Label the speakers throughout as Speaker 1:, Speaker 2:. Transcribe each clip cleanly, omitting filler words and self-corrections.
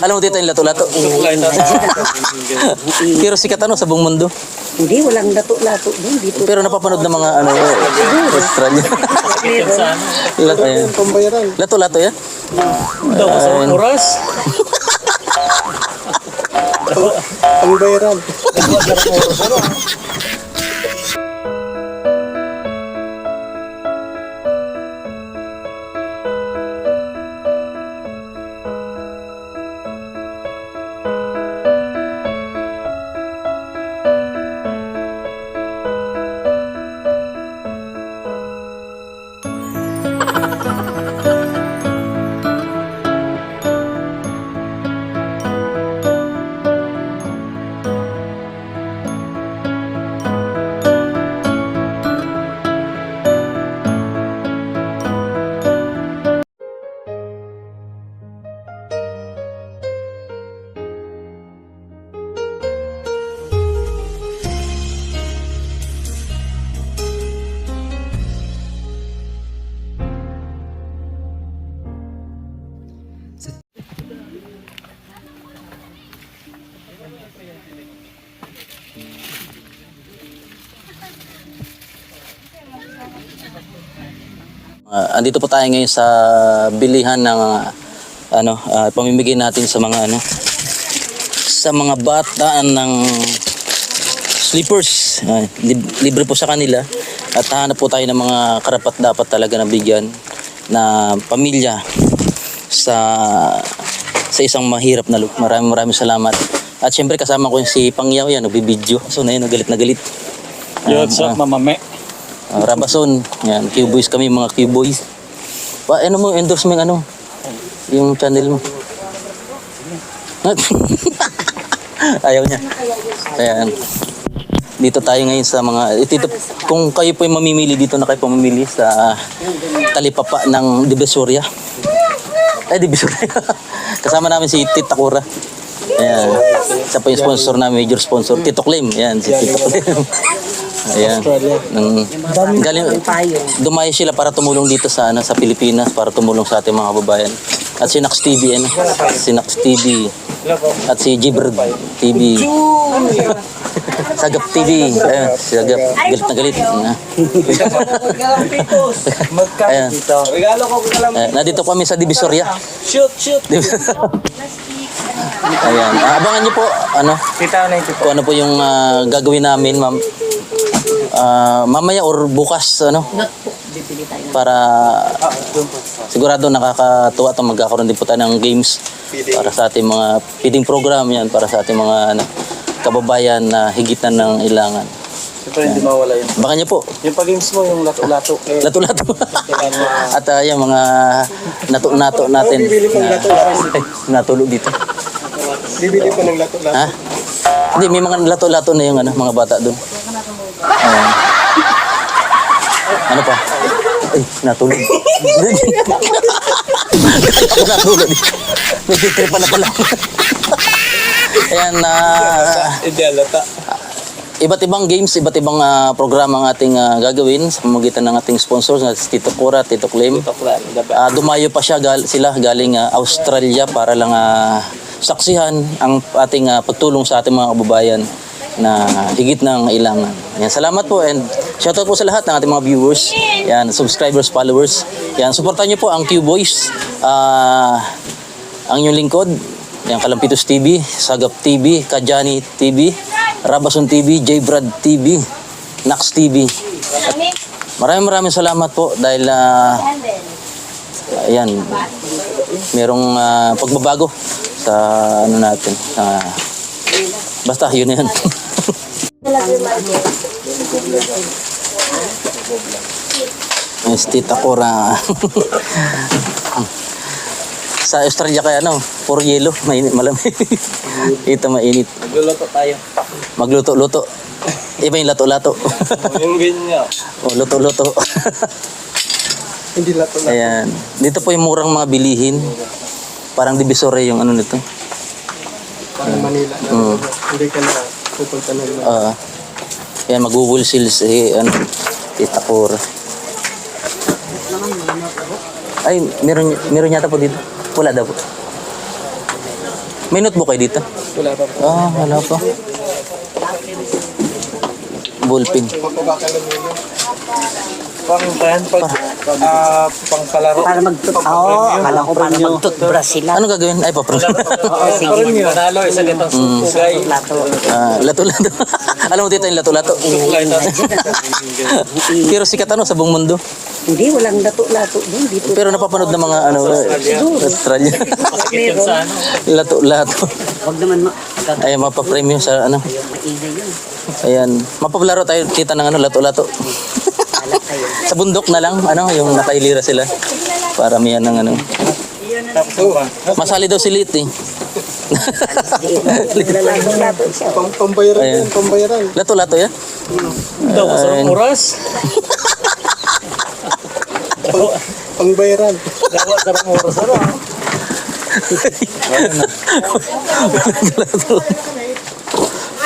Speaker 1: Alam mo dito yung lato-lato. Pero sikat ano sa buong mundo.
Speaker 2: Hindi, walang lato-lato doon. Dito.
Speaker 1: Pero napapanood ng mga ano, Australia. Lato-lato yan.
Speaker 3: Oras?
Speaker 4: Ang bayaran.
Speaker 1: Andito po tayo ngayon sa bilihan ng pamimigay natin sa mga sa mga bata ng slippers. Libre po sa kanila at hahanap po tayo ng mga karapat dapat talaga na bigyan na pamilya sa isang mahirap na lugar. Maraming salamat. At syempre kasama ko yung si Pangyaw yan, nagbibideo. So na yun, galit na galit.
Speaker 3: What's up, mamame?
Speaker 1: Rabason, yan, Q-Boys kami, mga Q-Boys. Ano mo, endorse mo yung channel mo. Ayaw niya. Ayan. Dito tayo ngayon sa mga, kung kayo po yung mamimili dito na kayo pamimili sa talipapa ng Divisoria. Divisoria. Kasama namin si Tita Cora. Ayan. Isa po yung sponsor namin, major sponsor. Tito Clem. Ayan, si Tito Clem. Ayan. Dumayo sila para tumulong dito sa Pilipinas, para tumulong sa ating mga kababayan. At si Nax TV, si Nax TV. At si Gibrad TV. Sagap TV. Ayan, si Sagap. Galit na galit. Ayan. Nandito kami sa Divisoria.
Speaker 3: Shoot!
Speaker 1: Ayan. Abangan niyo po, kung ano po yung gagawin namin, ma'am. Mamaya or bukas para sigurado nakakatuwa at magkakaroon din po tayo ng games para sa ating mga feeding program yan, para sa ating mga kababayan na higitan ng ilangan.
Speaker 3: Siyempre hindi mawala yun.
Speaker 1: Baka niyo po
Speaker 3: Yung pag-games mo, yung lato-lato.
Speaker 1: lato-lato at yung mga nato-nato natin natulog dito.
Speaker 4: Bibili ko ng lato-lato.
Speaker 1: Ha? Hindi, may mga lato-lato na yung mga bata doon. Ano pa? Ay, natulog. Natulog. Nagtitripan na pala. Ayan,
Speaker 3: Hindi alata.
Speaker 1: iba't ibang games, iba't ibang programa ang ating gagawin sa pamamagitan ng ating sponsors na si Tito Cora, Tito Clem. Dumayo pa sila galing Australia para lang saksihan ang ating pagtulong sa ating mga kababayan na higit ng ilangan. Yan, salamat po and shoutout po sa lahat ng ating mga viewers, yan, subscribers, followers. Yan, suportahan niyo po ang Q-Boys, ang inyong lingkod, yan, Kalampitos TV, Sagap TV, Kajani TV, Rabason TV, J-Brad TV, Nax TV. At maraming salamat po dahil ayan, merong pagbabago sa natin. Basta yun na yan. Yes, Tita Cora. Sa Australia kaya puro yelo, mainit, malamig. Ito mainit.
Speaker 3: Magluluto tayo.
Speaker 1: Magluto-luto. Iba yung lato-lato.
Speaker 3: Yung ganyan.
Speaker 1: Luto-luto.
Speaker 4: Hindi lato-lato.
Speaker 1: Ayan. Dito po yung murang mga bilihin. Parang Divisoria yung nito.
Speaker 4: Parang Manila. Hindi ka na pupunta na lang.
Speaker 1: Ayan, mag-wholesale Tita Cora. Ay, meron yata po dito. Wala daw po. May notebook kayo dito?
Speaker 3: Wala pa po.
Speaker 1: Ah, wala pa. Ballpen.
Speaker 3: Pang palaro.
Speaker 2: Para akala ko para mag-toothbrush sila.
Speaker 1: Ano gagawin? Ay, paprint.
Speaker 2: Oo, sige.
Speaker 3: Manalo, isa ditong sugay.
Speaker 2: Lato.
Speaker 1: Lato-lato. Alam mo dito yung lato-lato. Pero sikat ano sa buong mundo.
Speaker 2: Hindi, walang lato-lato doon. Dito.
Speaker 1: Pero napapanood ng mga ano, Australia.
Speaker 2: Meron.
Speaker 1: Lato-lato.
Speaker 2: Huwag naman
Speaker 1: Ay, mapapremyo sa ano.
Speaker 2: maingay yun.
Speaker 1: Ayan. Mapaplaro tayo kita ng ano, lato-lato.
Speaker 2: Alat tayo.
Speaker 1: Sa bundok na lang, ano, yung nakailira sila. Para may ng ano. Masali daw si Lit eh.
Speaker 2: Lato siya.
Speaker 4: Pambayaran
Speaker 1: Ayan.
Speaker 4: yan, pambayaran.
Speaker 1: Lato-lato yan?
Speaker 3: Daw, masarap oras.
Speaker 4: Pangbayaran.
Speaker 3: Dawa, sarap oras. Ano?
Speaker 1: Lato-lato.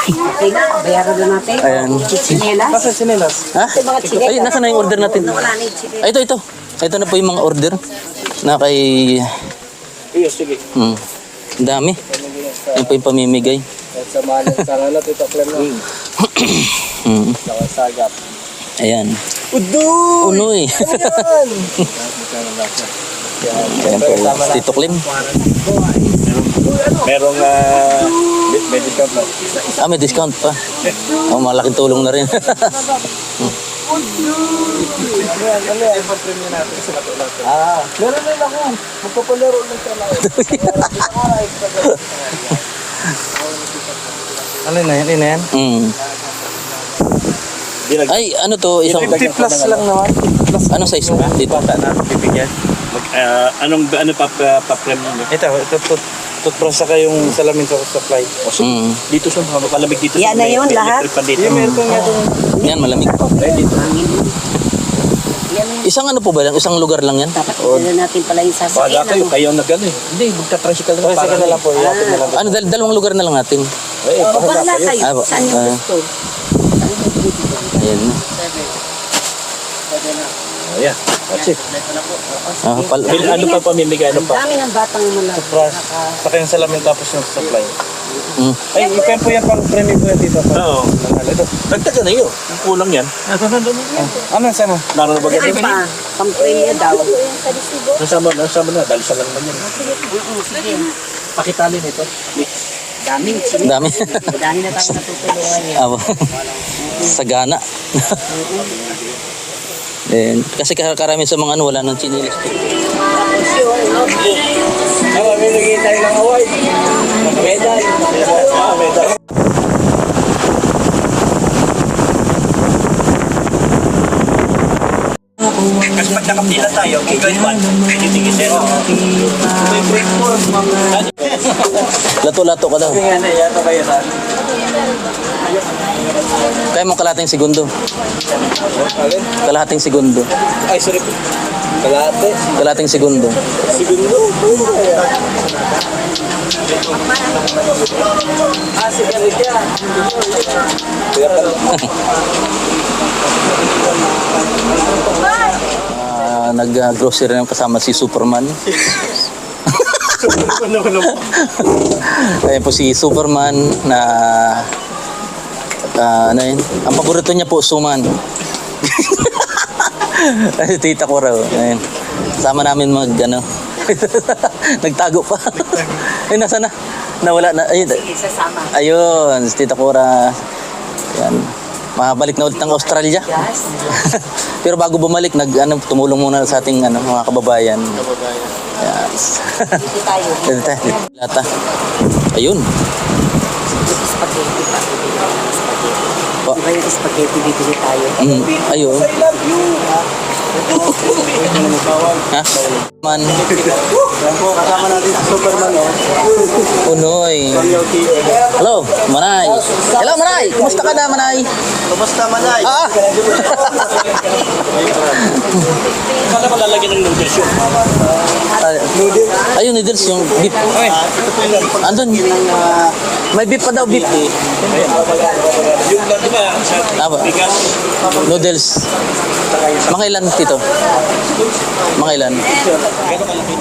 Speaker 2: Okay na, bayaran na natin.
Speaker 1: Ayan.
Speaker 2: Chichinelas.
Speaker 3: Nasa sinelas?
Speaker 1: Ha?
Speaker 2: Ito yung mga chinelas.
Speaker 1: Ay, nasa na yung order natin?
Speaker 2: Wala na yung chinelas.
Speaker 1: Ay, ito. Ito na po yung mga order na kay...
Speaker 3: Iyo, sige.
Speaker 1: Hmm. Ang dami. Yan po yung pamimigay.
Speaker 3: Sa mahalan sa ano, Tito Clem na.
Speaker 1: Hmm.
Speaker 3: Nakasagap.
Speaker 1: Ayan.
Speaker 3: Udo!
Speaker 1: Unoy. Ayan po, Tito Clem.
Speaker 3: Merong may discount na.
Speaker 1: Ah, may discount pa. Oh, malaking tulong na rin.
Speaker 3: Meron din ako. Magpapalaro lang sa lahat. Ano na yan? Ano na yan?
Speaker 1: Hmm. Ay, ano to? Isang...
Speaker 3: 50 plus lang naman.
Speaker 1: Ano size mo? Dito.
Speaker 3: Bata na bibigyan. Ano pa-prem mo? Ito, toothbrush saka yung salamin sa supply.
Speaker 1: Hmm.
Speaker 3: Dito siya, malamig dito.
Speaker 2: Yan na yun, lahat.
Speaker 3: Yung meron ko nga doon.
Speaker 1: Yan, malamig.
Speaker 3: Dito.
Speaker 1: Isang ano po ba lang? Isang lugar lang yan?
Speaker 2: Dapat ito natin pala yung
Speaker 3: Bahala
Speaker 2: sasakyan.
Speaker 3: kayo, kayo ang nag-ano eh. Hindi, magka-tricycle na. Tricycle na lang po. Iapin na lang.
Speaker 1: Ano, dalawang lugar na lang natin.
Speaker 3: Eh,
Speaker 2: O, bahala kayo.
Speaker 1: Ah,
Speaker 2: Saan yung gusto?
Speaker 1: Ayan.
Speaker 3: Ayan, that's it.
Speaker 1: Ah,
Speaker 3: Ano pa pamimigay? Ano
Speaker 2: Ang
Speaker 3: pa?
Speaker 2: dami ng batang mga
Speaker 3: Toothbrush. Saka yung salamin tapos yung supply.
Speaker 1: Hmm.
Speaker 3: Ay, yung po yan pang premium po yan dito. Oo. Nagtaga na yun. Yung kulang yan. Ano sana? Naroon ba
Speaker 2: Ay, pa, pang-premium daw.
Speaker 3: Nasama na. Dahil sa lang naman yan. Pakitali nito.
Speaker 2: Daming chinelas.
Speaker 1: Dami.
Speaker 2: Dami na tayo natutulungan niya.
Speaker 1: Abo. Sagana. Then, kasi karami sa mga ano, wala nang chinilis.
Speaker 2: Tapos yung notebook.
Speaker 3: Ako, may naging tayo ng award. Medal. Medal. Kasi pag nakapila tayo, grade 1, pwede tingin zero. May grade 4.
Speaker 1: Lato-lato ka daw.
Speaker 3: Kaya na, yata kayo na.
Speaker 1: Kaya mo kalahating segundo.
Speaker 3: Alin?
Speaker 1: Kalahating segundo.
Speaker 3: Ay, sorry po. Kalate.
Speaker 1: Kalahating segundo.
Speaker 3: Segundo. Ah, si Erika.
Speaker 1: Nag-grocery ng kasama si Superman. Ayan po si Superman na ano yun? Ang paborito niya po, suman. Ay, tita ko raw. Ayan. Sama namin mag ano. Nagtago pa. Ay, nasa na? Nawala na. Ay,
Speaker 2: Isasama.
Speaker 1: ayun, si Tita Cora. Ayan. Mabalik na ulit ng Australia.
Speaker 2: Yes.
Speaker 1: Pero bago bumalik, tumulong muna sa ating mga kababayan. Yes.
Speaker 2: Dito tayo.
Speaker 1: Dito tayo. Lata. Ayun.
Speaker 2: Spaghetti pa. Spaghetti.
Speaker 1: Po.
Speaker 2: Diba yung spaghetti bibili tayo?
Speaker 1: Ayun. Ha? Man.
Speaker 3: Kasama natin si Superman, oh.
Speaker 1: Unoy. Hello, Manay. Hello, Manay. Kumusta ka na, Manay?
Speaker 3: Kumusta, Manay?
Speaker 1: Ah!
Speaker 3: Kala ko lalagyan ng noodles yun.
Speaker 1: Ayun, noodles yung beef. Andun. May beef pa daw, beef.
Speaker 3: Yung di ba, sa
Speaker 1: Tama.
Speaker 3: bigas.
Speaker 1: Noodles. Mga ilan, Tito? Mga ilan?
Speaker 3: Gano'n kalaki.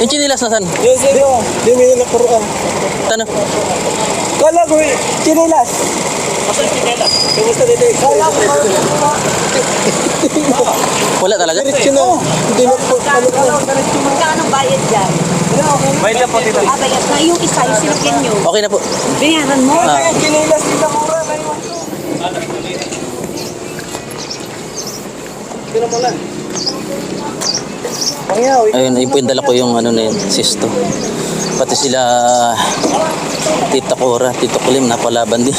Speaker 1: Yung chinilas na san?
Speaker 4: Yes, sir. Di mo yung nakuruan.
Speaker 1: Tano?
Speaker 4: Kala ko eh, chinilas. Kamusta dito? Kala ko.
Speaker 1: Wala talaga?
Speaker 4: Diretso na. Hindi na po. Ano po?
Speaker 2: Magkano bayad dyan?
Speaker 3: May na po dito.
Speaker 2: Bayad na yung isa, yung sinakyan nyo.
Speaker 1: Okay na po.
Speaker 2: Binayaran mo?
Speaker 1: Ah.
Speaker 4: Chinilas dito mura. Naiwan ko. Sino mo lang? Pangyaw.
Speaker 1: Ayun, ipindala ko yung ano na yun, sisto. Pati sila Tita Cora, Tito Klim, napalaban din.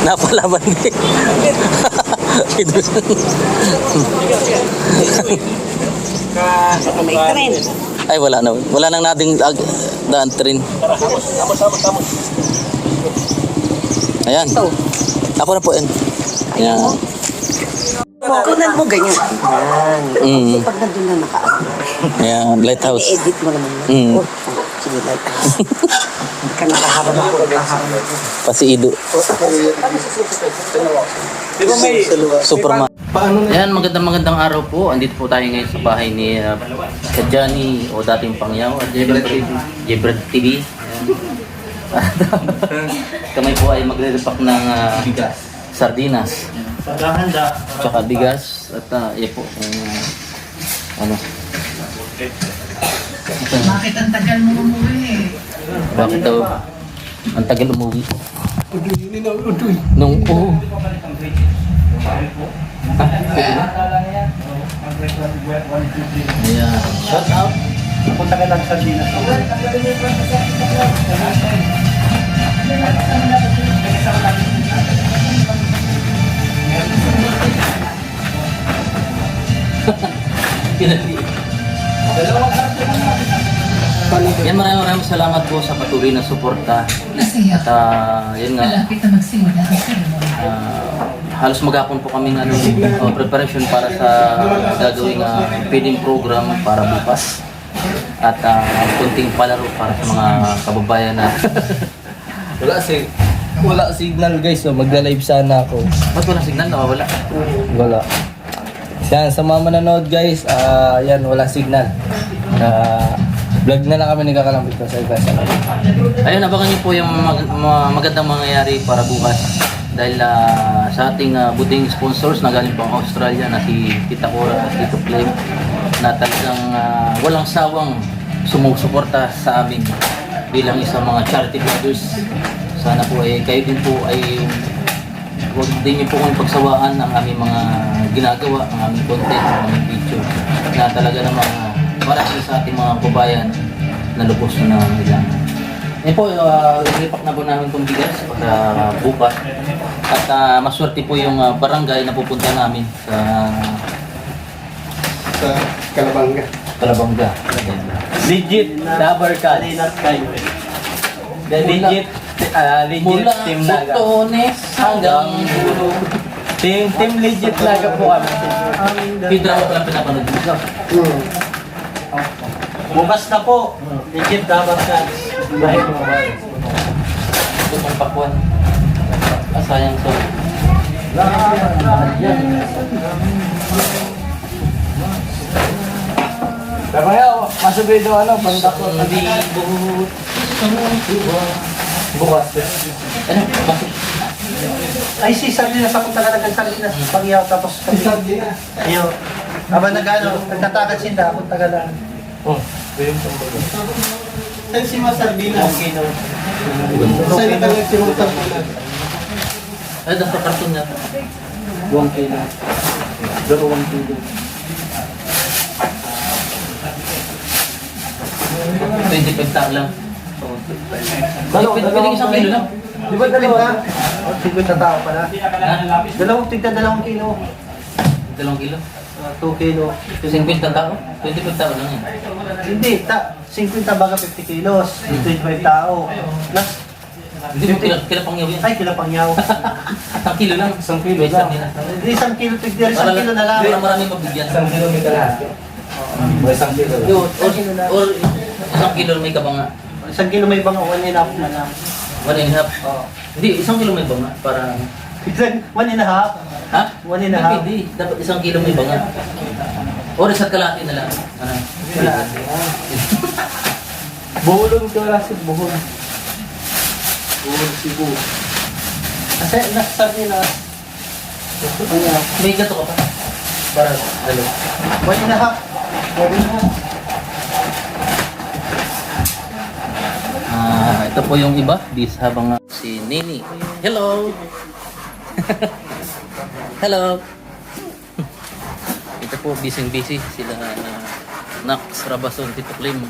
Speaker 1: Napalaban din.
Speaker 2: May trend.
Speaker 1: Ay, wala na. Wala nang nating daan train. Ayan.
Speaker 2: Ito.
Speaker 1: Ako na po yan. Ayan.
Speaker 2: Kunan mo ganyan.
Speaker 1: Mm.
Speaker 2: Pag nandun na naka,
Speaker 1: Ayan, lighthouse.
Speaker 2: i-edit mo naman.
Speaker 1: Mm.
Speaker 2: Oh, sige, like. Hindi ka nakaharap ako.
Speaker 1: Pasiido.
Speaker 3: Di ba may...
Speaker 1: Superman.
Speaker 4: Paano na?
Speaker 1: Ayan, magandang araw po. Andito po tayo ngayon sa bahay ni Kadjani o dating Pangyaw at Jebrad TV. Ayan. Kami po ay magre-repack ng sardinas. Tsaka bigas at yan po. Ano?
Speaker 5: Bakit ang tagal mo umuwi?
Speaker 1: Bakit daw ang tagal umuwi? Nung Ha? Pwede na? Ayan. Shut up.
Speaker 3: Punta ka lang sa Dinas.
Speaker 1: Yan, maraming salamat po sa patuloy na suporta.
Speaker 5: Masaya.
Speaker 1: At yun nga,
Speaker 5: Malapit na magsimula ang ceremony.
Speaker 1: halos maghapon po kami preparation para sa gagawing feeding program para bukas. At kunting palaro para sa mga kababayan na
Speaker 6: Wala signal guys, so magla-live sana ako.
Speaker 1: ba't walang signal? Nawawala.
Speaker 6: Wala. Yan, sa mga manonood guys, yan, wala signal. Vlog na lang kami nagkakalambit sa iba.
Speaker 1: Ayun, abangan niyo po yung magandang mangyayari para bukas. Dahil sa ating buting sponsors na galing pang Australia na si Tita Cora at Tito Flame na talagang walang sawang sumusuporta sa amin bilang isang mga charity vloggers. Sana po kayo din po ay huwag din niyo po kung pagsawaan ang aming mga ginagawa, ang aming content, ang aming video na talaga namang marami sa ating mga kababayan na lubos na nangangailangan. Eh po, i-repack na po namin itong bigas para bukas. At maswerte po yung barangay na pupunta namin sa
Speaker 4: Kalabanga.
Speaker 1: Calabanga.
Speaker 3: Legit. Dabar ka. The legit. Legit
Speaker 1: Mula
Speaker 3: team Naga.
Speaker 1: Putones hanggang dulo.
Speaker 3: Team legit Naga po kami.
Speaker 1: Pidra ko lang pinapanood dito.
Speaker 3: Bukas na po. Legit Dabar ka.
Speaker 1: Ito pang pakwan. Sayang so.
Speaker 6: Pero kaya, masubido pandakot.
Speaker 1: Hindi buhut.
Speaker 6: Bukas.
Speaker 1: Ano? Bakit?
Speaker 3: Ay, si Sardinas ako talaga ng Sardinas. Pagyaw tapos
Speaker 4: Sardinas.
Speaker 3: Ayaw. Aba nagtatakad sinda ako tagalan.
Speaker 4: Saan si Mas Sardinas?
Speaker 3: Okay no.
Speaker 4: Saan ito lang si Mas Sardinas?
Speaker 1: Ay, dapat karton niya.
Speaker 3: 1 kilo. 2 kilo.
Speaker 1: 25 tao lang. Pwede isang kilo lang.
Speaker 3: Di ba dalawa? O, 50 tao pala.
Speaker 1: Ha?
Speaker 3: Dalawang tigda 2 kilo.
Speaker 1: 2 kilo.
Speaker 3: 2 kilo.
Speaker 1: 50 tao? 25 tao lang yan.
Speaker 3: Hindi, 50 baga 50 kilos. 25 tao. Plus,
Speaker 1: Hindi mo kilapang yaw yan.
Speaker 3: ay kilapangyaw.
Speaker 1: Isang kilo lang.
Speaker 3: Isang kilo
Speaker 1: May
Speaker 3: lang.
Speaker 1: nila.
Speaker 3: Hindi, 1 kilo tigda. 1 kilo na lang.
Speaker 1: Para marami mabigyan.
Speaker 6: 1 kilometer lahat. O 1 kilo lang.
Speaker 1: Or isang kilo may kabanga.
Speaker 3: 1 kilo may bang 1.5 na lang.
Speaker 1: 1.5. Hindi, isang kilo may banga. Para...
Speaker 3: 1.5?
Speaker 1: Ha?
Speaker 3: 1.5.
Speaker 1: Hindi, dapat isang kilo may banga. O, sa kalahati na lang. Ano?
Speaker 6: Kalahati. Buhulong ko wala si Buhol. Buhol Cebu. Kasi nasabi na.
Speaker 1: May gato ka pa.
Speaker 6: Para dalo. Pwede na ha. Pwede na ha.
Speaker 1: Ito po yung iba. Bis habang si Nini. Hello! Hello! Ito po, busy sila Nax, Rabason, Tito Clim.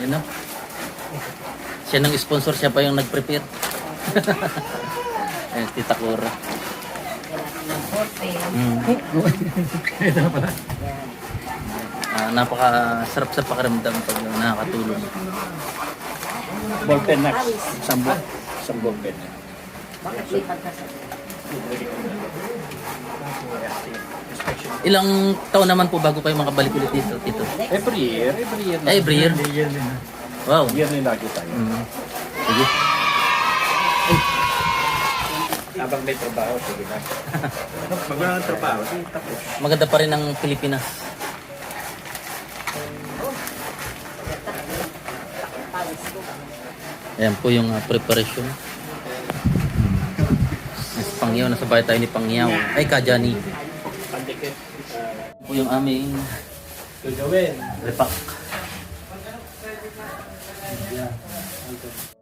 Speaker 1: Yan o. Siya nang sponsor, siya pa yung nag-prepare. Ayan, Tita Cora. Napakasarap sa pakiramdam pag nakakatulong.
Speaker 3: Ballpen na. Isang ballpen.
Speaker 1: Ilang taon naman po bago kayo makabalik ulit dito, Tito?
Speaker 3: Every year.
Speaker 1: Every year? Wow.
Speaker 3: Yearly lagi tayo.
Speaker 1: Sige.
Speaker 3: Habang may trabaho, sige na. Pag wala ng trabaho, tapos.
Speaker 1: Maganda pa rin ang Pilipinas. Ayan po yung preparation. Yes, Pangyaw, nasa bahay tayo ni Pangyaw. Ay, Kajani. Po yung aming repak.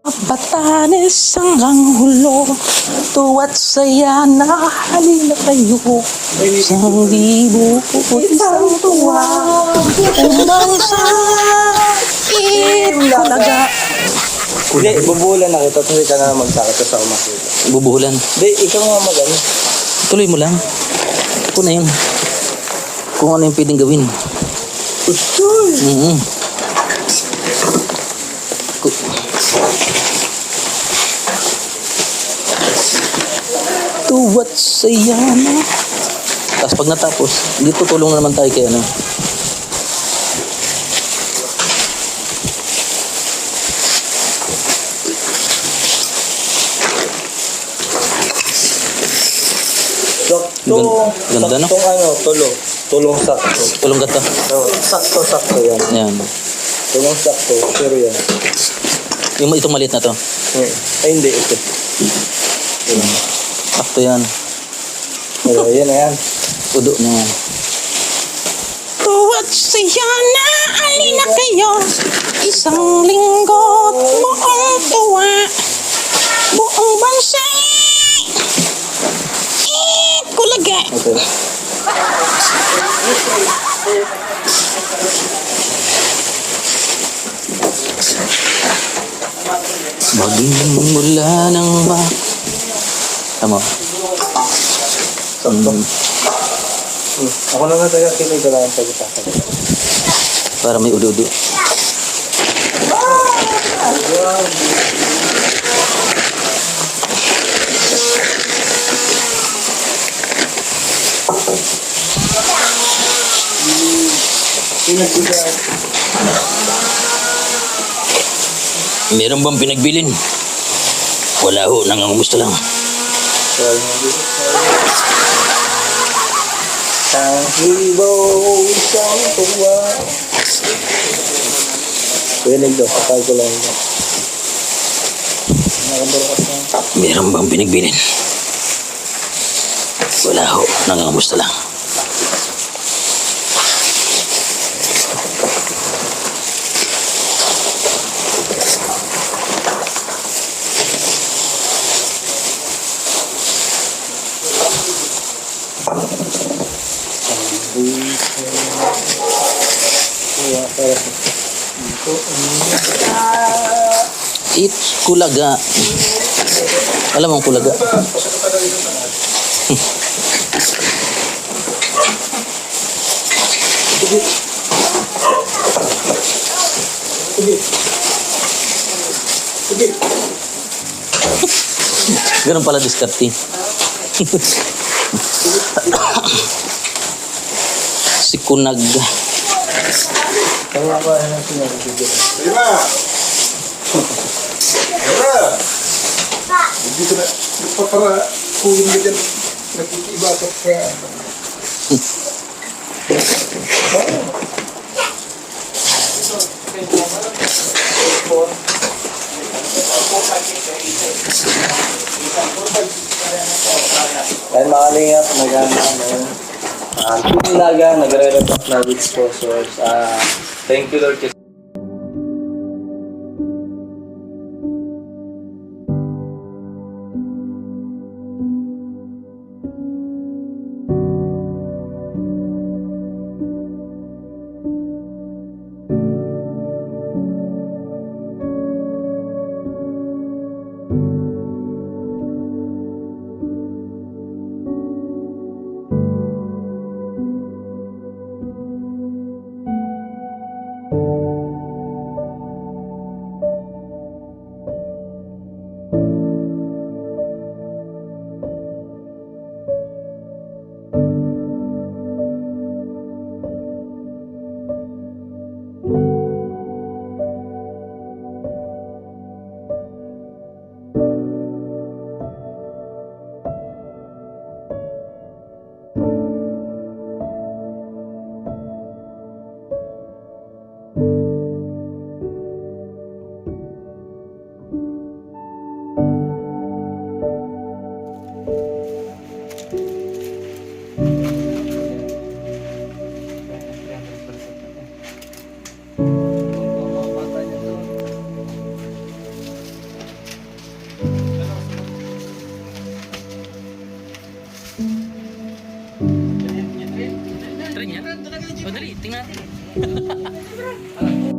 Speaker 7: Batanes hanggang hulo, tuwa't saya na halina kayo. Isang libo, isang tuwa, umang sa itulaga.
Speaker 4: Hindi, bubulan na kita. Tuloy ka na magsakit sa umakila.
Speaker 1: Bubuhulan.
Speaker 4: Hindi, ikaw nga mag-ano.
Speaker 1: Tuloy mo lang. Ako na yun. Kung ano yung pwedeng gawin. Mm-hmm. Tuwa't saya na. Tapos pag natapos, dito tulong na naman tayo kay ano. Ganda, no?
Speaker 4: Saktong ano, tulong sakto.
Speaker 1: Tulong ka to.
Speaker 4: So, sakto yan.
Speaker 1: Ayan.
Speaker 4: Tulong sakto, pero yan.
Speaker 1: Itong maliit na to.
Speaker 4: Ay, hindi, ito.
Speaker 1: Sakto yan.
Speaker 4: Pero yan na yan.
Speaker 1: Udo na yan.
Speaker 7: Tuwa't saya na halina kayo. Isang linggo, buong tuwa, buong bansa. Ikulaga.
Speaker 4: Okay.
Speaker 1: Magmula ng Tama.
Speaker 4: Sakto. Ako na nga tayo, kinig ko lang ang pag-itasan.
Speaker 1: Para may udo-udo. Meron bang pinagbilin? Wala ho, nangangumusta lang.
Speaker 4: Ang hibo, isang tuwa. Kinig daw, kapag ko lang ito. Nakaburukas na.
Speaker 1: Meron bang pinagbilin? Wala ho, nangangumusta lang. It's kulaga. Alam mo ang kulaga? Ganun pala diskarte. Si Kunag.
Speaker 4: Kaya ako ano sinabi ko.
Speaker 8: Dito na, para kuhin mo dyan, nakikiba ka sa...
Speaker 6: mga kalingap, Ilaga, nagre-repack na with sponsors. Thank you Lord kasi
Speaker 1: Try niya. O, dali, tingnan natin.